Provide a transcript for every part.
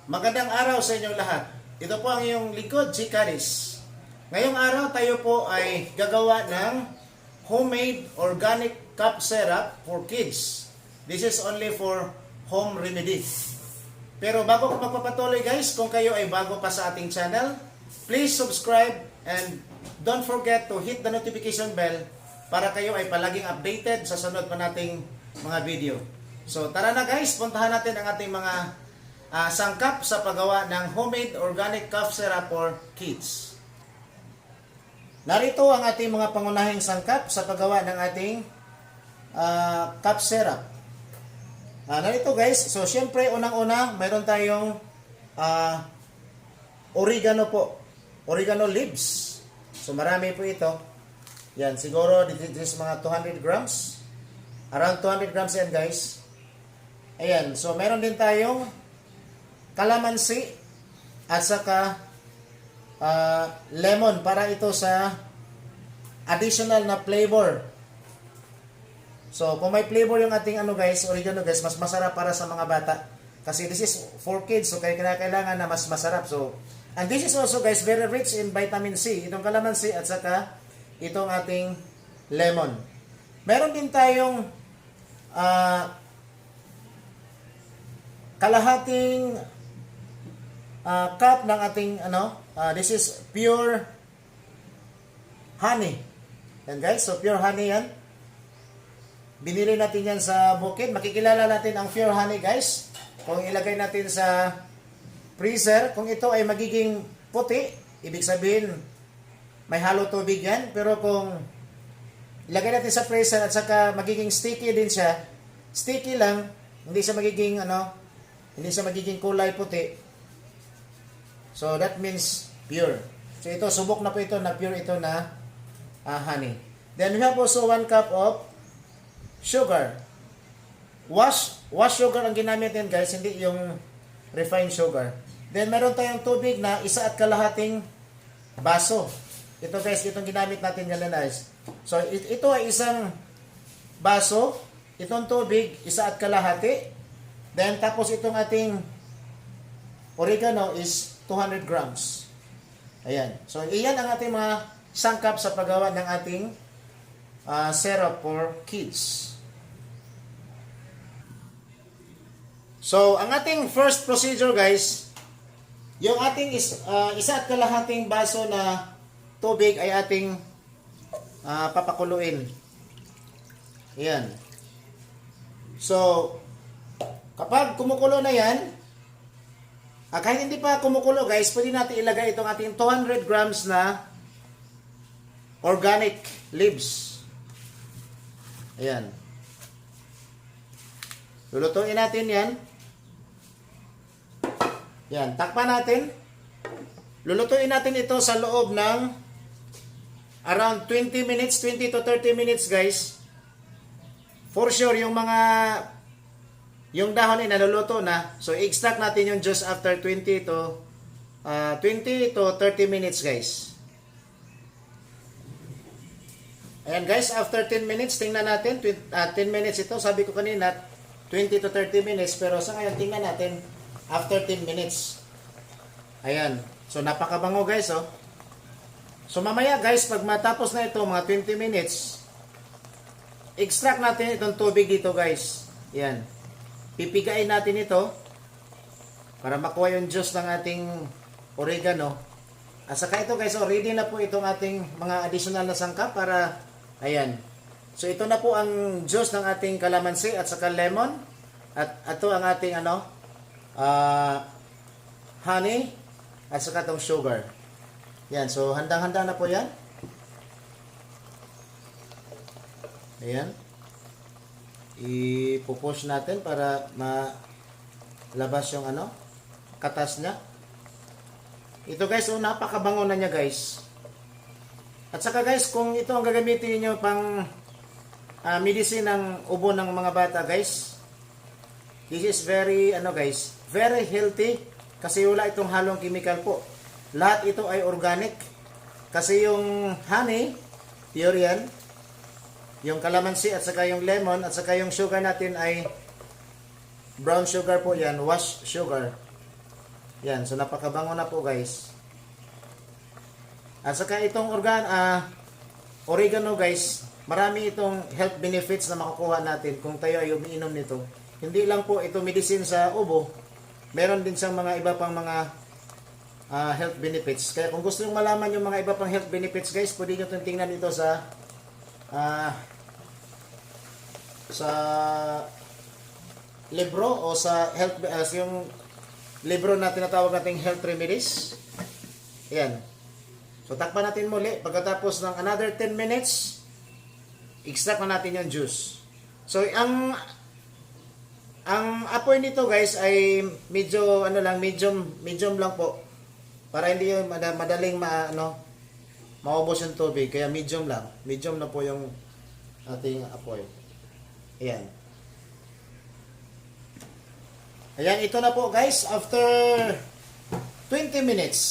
Magandang araw sa inyong lahat. Ito po ang iyong lingkod, si Caris. Ngayong araw tayo po ay gagawa ng homemade organic cough syrup for kids. This is only for home remedy. Pero bago ko magpapatuloy guys, kung kayo ay bago pa sa ating channel, please subscribe and don't forget to hit the notification bell para kayo ay palaging updated sa sunod pa nating mga video. So tara na guys, puntahan natin ang ating mga sangkap sa paggawa ng homemade organic cough syrup for kids. Narito ang ating mga pangunahing sangkap sa paggawa ng ating cough syrup. Narito guys, so syempre unang-una mayroon tayong oregano po, oregano leaves. So marami po ito. Yan, siguro this is mga 200 grams. Around 200 grams yan guys. Ayan, so meron din tayong kalamansi at saka lemon para ito sa additional na flavor. So kung may flavor yung ating guys, oregano guys, mas masarap para sa mga bata. Kasi this is for kids, so kaya kailangan na mas masarap. So, and this is also guys very rich in vitamin C. Itong kalamansi at saka itong ating lemon. Meron din tayong kalahating cup ng ating this is pure honey. Yan guys, so pure honey yan. Binili natin yan sa bukid. Makikilala natin ang pure honey guys kung ilagay natin sa freezer. Kung ito ay magiging puti, ibig sabihin may halo tubig yan. Pero kung ilagay natin sa freezer at saka magiging sticky din siya, sticky lang, hindi siya magiging kulay puti. So that means pure. So ito, subok na po ito na pure ito na honey. Then we have also 1 cup of sugar. Wash sugar ang ginamit din guys, hindi yung refined sugar. Then meron tayong tubig na 1 kalahating baso. Ito guys, itong ginamit natin yan guys. So ito ay isang baso, itong tubig 1 kalahati. Then tapos itong ating oregano is 200 grams. Ayan. So, iyan ang ating mga sangkap sa paggawa ng ating syrup for kids. So, ang ating first procedure guys, yung ating 1 kalahating baso na tubig ay ating papakuluin. Ayan. So, kapag kumukulo na yan, kahit hindi pa kumukulo guys, pwede natin ilagay itong ating 200 grams na organic leaves. Ayan. Lulutuin natin yan. Yan, takpan natin. Lulutuin natin ito sa loob ng around 20 minutes, 20 to 30 minutes guys. For sure, yung dahon ay naluluto na. So, i-extract natin yung juice after 20 to 30 minutes, guys. Ayan, guys. After 10 minutes, tingnan natin. 10 minutes ito. Sabi ko kanina, 20 to 30 minutes. Pero sa ngayon, tingnan natin after 10 minutes. Ayan. So, napakabango, guys, oh. So, mamaya, guys, pag matapos na ito, mga 20 minutes, extract natin itong tubig dito, guys. Ayan. Pipigain natin ito para makuha yung juice ng ating oregano. At saka ito guys, ready na po itong ating mga additional na sangkap para, ayan. So ito na po ang juice ng ating kalamansi at saka lemon. At ito ang ating honey at saka itong sugar. Yan, so handang-handa na po yan. Ayan. Ipupush natin para malabas yung katas niya. Ito guys, napakabango na niya guys. At saka guys, kung ito ang gagamitin niyo pang medicine ng ubo ng mga bata guys, this is very guys, very healthy kasi wala itong halong chemical po. Lahat ito ay organic. Kasi yung honey, pure yan. Yung kalamansi at saka yung lemon at saka yung sugar natin ay brown sugar po yan, washed sugar. Yan, so napakabango na po guys. At saka itong oregano guys, marami itong health benefits na makukuha natin kung tayo ay umiinom nito. Hindi lang po ito medicine sa ubo, meron din siyang mga iba pang mga health benefits. Kaya kung gusto nyo malaman yung mga iba pang health benefits guys, pwede nyo itong tingnan dito sa libro o sa health yung libro na tinatawag nating health remedies. Ayan. So takpan natin muli. Pagkatapos ng another 10 minutes, extract na natin yung juice. So ang apoy nito guys ay medyo medium lang po. Para hindi yung madaling maubos yung tubig. Kaya medium lang. Medium na po yung ating apoy. Ayan. Ayan, ito na po guys, after 20 minutes.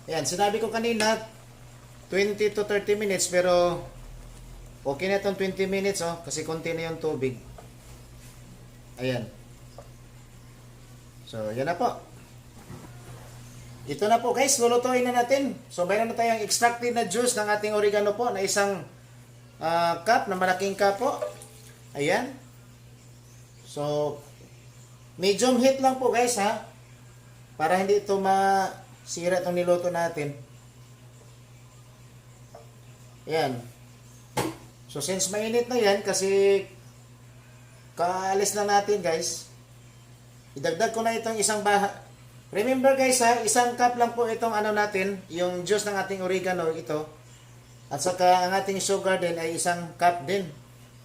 Ayan, sinabi ko kanina, 20 to 30 minutes, pero okay na itong 20 minutes, kasi konti na yung tubig. Ayan. So, yan na po. Ito na po guys, lulutuin na natin. So, mayroon na tayong extracted na juice ng ating oregano po, na isang cup, na malaking cup po. Ayan. So, medium heat lang po guys ha. Para hindi ito masira itong niluto natin. Ayan. So since mainit na yan, kasi kaalis na natin guys, idagdag ko na itong isang remember guys ha, isang cup lang po itong natin, yung juice ng ating oregano ito. At saka ang ating sugar din ay isang cup din.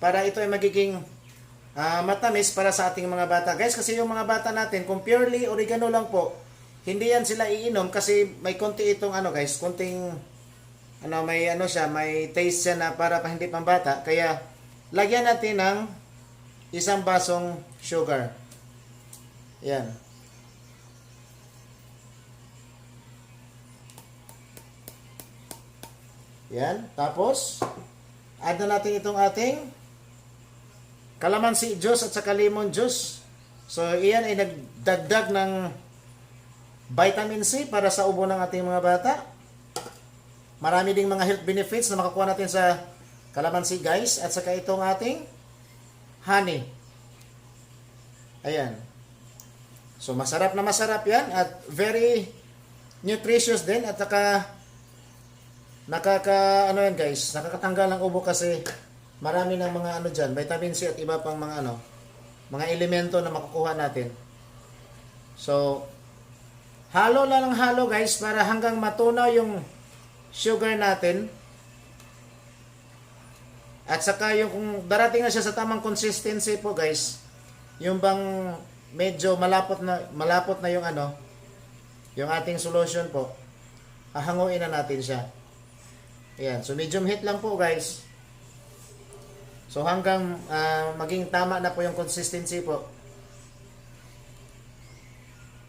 Para ito ay magiging matamis para sa ating mga bata. Guys, kasi yung mga bata natin, kung purely oregano lang po, hindi yan sila iinom kasi may konti itong guys, konting may taste siya na para pa hindi pambata. Kaya lagyan natin ng isang basong sugar. Yan. Yan. Tapos add na natin itong ating calamansi juice at saka lemon juice. So, iyan ay nagdagdag ng vitamin C para sa ubo ng ating mga bata. Marami ding mga health benefits na makakuha natin sa calamansi guys. At saka itong ating honey. Ayan. So, masarap na masarap yan. At very nutritious din. At saka yan guys, nakakatanggal ng ubo kasi marami ng mga dyan, vitamin C at iba pang mga mga elemento na makukuha natin. So, halo lang ng halo guys para hanggang matunaw yung sugar natin. At saka yung kung darating na siya sa tamang consistency po guys, yung bang medyo malapot na yung yung ating solution po, hahanguin na natin siya. Ayan, so medium heat lang po guys. So hanggang maging tama na po yung consistency po.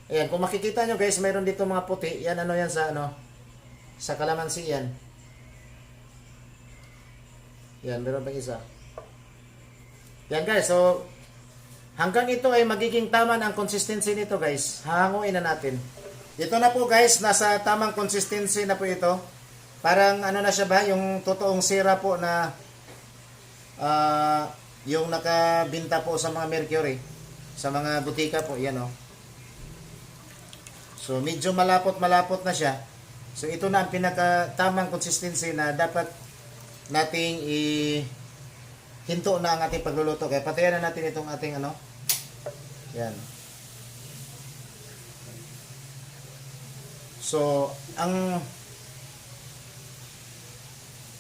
Ayan, kung makikita nyo guys, mayroon dito mga puti. Yan yan sa calamansi yan. Yan, meron pa isa. Yan guys, so hanggang ito ay magiging tama na ang consistency nito guys. Hahanguin na natin. Ito na po guys, nasa tamang consistency na po ito. Parang na siya ba, yung totoong sira po na yung nakabinta po sa mga Mercury, sa mga butika po, yan So medyo malapot na siya. So ito na ang pinakatamang consistency na dapat nating hinto na ang ating pagluluto. Kaya patayan na natin itong ating yan. So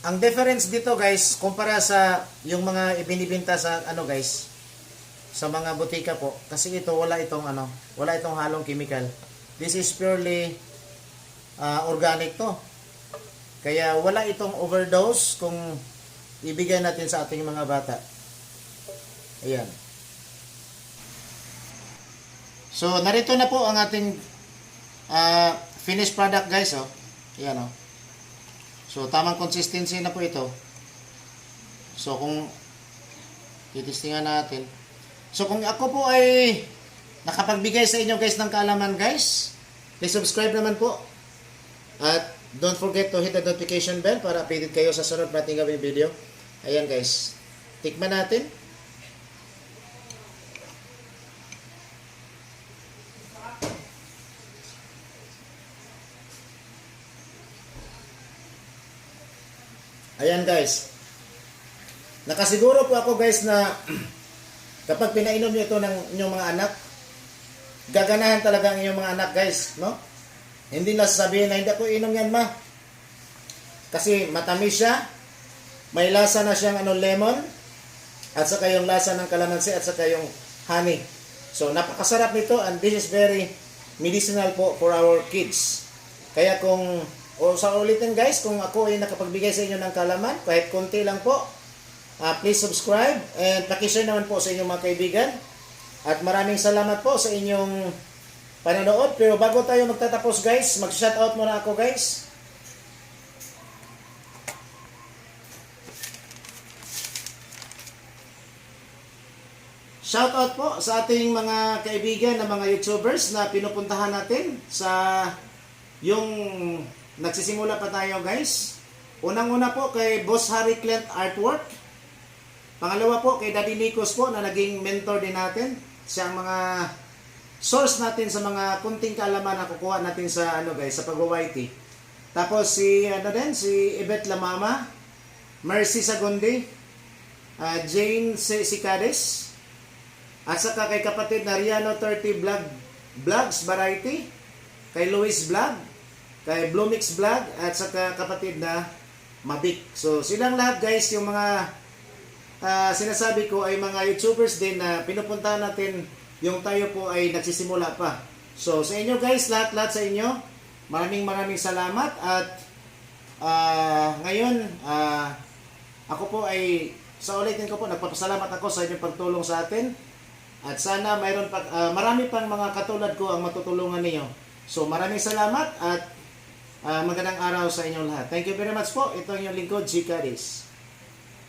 ang difference dito guys, kumpara sa yung mga ibinibenta sa guys, sa mga butika po, kasi ito wala itong halong chemical. This is purely organic to. Kaya wala itong overdose kung ibigay natin sa ating mga bata. Ayan. So narito na po ang ating finished product guys, Ayan So, tamang consistency na po ito. So, kung titistingan natin. So, kung ako po ay nakapagbigay sa inyo guys ng kaalaman guys. Please subscribe naman po. At don't forget to hit the notification bell para updated kayo sa sunod nating gawing video. Ayan guys. Tikman natin. Ayan guys. Nakasiguro po ako guys na kapag pinainom niyo ito ng inyong mga anak, gaganahan talaga ang inyong mga anak guys, no? Hindi na sasabihin na hindi ako inom yan ma. Kasi matamis siya, may lasa na siyang lemon, at saka yung lasa ng kalamansi, at saka yung honey. So napakasarap nito, and this is very medicinal po for our kids. Kaya kung, sa ulitin guys, kung ako ay nakapagbigay sa inyo ng kalaman, kahit konti lang po, please subscribe and pakishare naman po sa inyong mga kaibigan. At maraming salamat po sa inyong panonood. Pero bago tayo magtatapos guys, mag-shoutout muna ako guys. Shoutout po sa ating mga kaibigan na mga YouTubers na pinupuntahan natin sa yung nagsisimula pa tayo guys. Unang-una po kay Boss Harry Clint Artwork. Pangalawa po kay Daddy Nikos po na naging mentor din natin. Siya ang mga source natin sa mga kunting kaalaman na kukuha natin sa guys, sa pag-YT. Tapos si si Yvette Lamama, Mercy Sagundi, Jane Sicades, at saka kay kapatid na Riano 30 Vlogs Variety, kay Luis Vlog, kay Blumix Vlog, at saka kapatid na Mavic. So silang lahat guys, yung mga sinasabi ko ay mga YouTubers din na pinupuntahan natin yung tayo po ay nagsisimula pa. So sa inyo guys, lahat-lahat sa inyo, maraming salamat. At ngayon, ako po ay, sa ulitin ko po, nagpapasalamat ako sa inyong pagtulong sa atin. At sana mayroon pa, marami pang mga katulad ko ang matutulungan ninyo. So maraming salamat at magandang araw sa inyong lahat. Thank you very much po. Ito ang inyong lingkod, G. Cadiz.